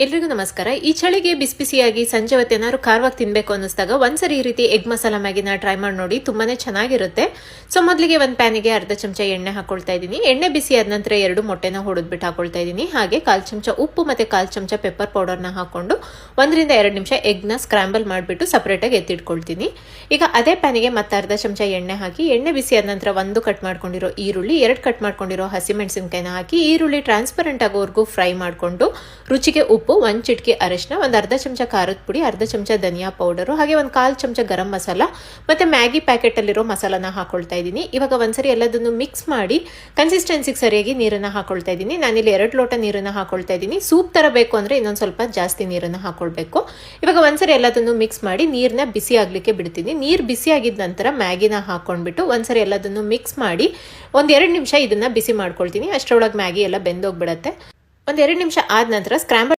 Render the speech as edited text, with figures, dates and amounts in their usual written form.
ಎಲ್ರಿಗೂ ನಮಸ್ಕಾರ. ಈ ಚಳಿಗೆ ಬಿಸಿ ಬಿಸಿಯಾಗಿ ಸಂಜೆ ಹೊತ್ತು ಏನಾದ್ರು ಖಾರವಾಗಿ ತಿನ್ಬೇಕು ಅನ್ನಿಸ್ದಾಗ ಒಂದ್ಸರಿ ಈ ರೀತಿ ಎಗ್ ಮಸಾಲ ಮ್ಯಾಗಿನ ಟ್ರೈ ಮಾಡಿ ನೋಡಿ, ತುಂಬಾನೇ ಚೆನ್ನಾಗಿರುತ್ತೆ. ಸೊ ಮೊದಲಿಗೆ ಒಂದು ಪ್ಯಾನಿಗೆ ಅರ್ಧ ಚಮಚ ಎಣ್ಣೆ ಹಾಕೊಳ್ತಾ ಇದ್ದೀನಿ. ಎಣ್ಣೆ ಬಿಸಿ ಆದ ನಂತರ 2 ಮೊಟ್ಟೆನ ಹೊಡೆದ್ಬಿಟ್ಟು ಹಾಕೊಳ್ತಾ ಇದ್ದೀನಿ. ಹಾಗೆ 1/4 ಚಮಚ ಉಪ್ಪು ಮತ್ತೆ 1/4 ಚಮಚ ಪೆಪ್ಪರ್ ಪೌಡರ್ನ ಹಾಕೊಂಡು 1 ರಿಂದ 2 ನಿಮಿಷ ಎಗ್ನ ಸ್ಕ್ರಾಂಬಲ್ ಮಾಡಿಬಿಟ್ಟು ಸಪರೇಟಾಗಿ ಎತ್ತಿಟ್ಕೊಳ್ತೀನಿ. ಈಗ ಅದೇ ಪ್ಯಾನಿಗೆ ಮತ್ತೆ ಅರ್ಧ ಚಮಚ ಎಣ್ಣೆ ಹಾಕಿ, ಎಣ್ಣೆ ಬಿಸಿ ಆದ ನಂತರ 1 ಕಟ್ ಮಾಡ್ಕೊಂಡಿರೋ ಈರುಳ್ಳಿ, 2 ಕಟ್ ಮಾಡ್ಕೊಂಡಿರೋ ಹಸಿಮೆಣಸಿನಕಾಯಿನ ಹಾಕಿ ಈರುಳ್ಳಿ ಟ್ರಾನ್ಸ್ಪರೆಂಟ್ ಆಗೋವರೆಗೂ ಫ್ರೈ ಮಾಡಿಕೊಂಡು ರುಚಿಗೆ ಉಪ್ಪು, 1 ಚಿಟಿಕೆ ಅರಿಶಿನ, ಒಂದು ಅರ್ಧ ಚಮಚ ಖಾರದ ಪುಡಿ, ಅರ್ಧ ಚಮಚ ಧನಿಯಾ ಪೌಡರು, ಹಾಗೆ 1/4 ಚಮಚ ಗರಂ ಮಸಾಲ ಮತ್ತೆ ಮ್ಯಾಗಿ ಪ್ಯಾಕೆಟ್ ಅಲ್ಲಿರೋ ಮಸಾಲಾನ ಹಾಕೊಳ್ತಾ ಇದ್ದೀನಿ. ಇವಾಗ ಒಂದ್ಸರಿ ಎಲ್ಲದನ್ನು ಮಿಕ್ಸ್ ಮಾಡಿ ಕನ್ಸಿಸ್ಟೆನ್ಸಿಗೆ ಸರಿಯಾಗಿ ನೀರನ್ನ ಹಾಕೊಳ್ತಾ ಇದ್ದೀನಿ. ನಾನಿಲ್ಲಿ 2 ಲೋಟ ನೀರನ್ನ ಹಾಕೊಳ್ತಾ ಇದ್ದೀನಿ. ಸೂಪ್ ತರ ಬೇಕು ಅಂದ್ರೆ ಇನ್ನೊಂದು ಸ್ವಲ್ಪ ಜಾಸ್ತಿ ನೀರನ್ನ ಹಾಕೊಳ್ಬೇಕು. ಇವಾಗ ಒಂದ್ಸರಿ ಎಲ್ಲದನ್ನು ಮಿಕ್ಸ್ ಮಾಡಿ ನೀರನ್ನ ಬಿಸಿ ಆಗ್ಲಿಕ್ಕೆ ಬಿಡ್ತೀನಿ. ನೀರು ಬಿಸಿ ಆಗಿದ ನಂತರ ಮ್ಯಾಗಿನ ಹಾಕೊಂಡ್ಬಿಟ್ಟು ಒಂದ್ಸರಿ ಎಲ್ಲದನ್ನು ಮಿಕ್ಸ್ ಮಾಡಿ 1-2 ನಿಮಿಷ ಇದನ್ನ ಬಿಸಿ ಮಾಡ್ಕೊಳ್ತೀನಿ. ಅಷ್ಟರೊಳಗೆ ಮ್ಯಾಗಿ ಎಲ್ಲ ಬೆಂದೋಗ್ಬಿಡತ್ತೆ. 1-2 ನಿಮಿಷ ಆದ ನಂತರ ಸ್ಕ್ರಾಂಬಲ್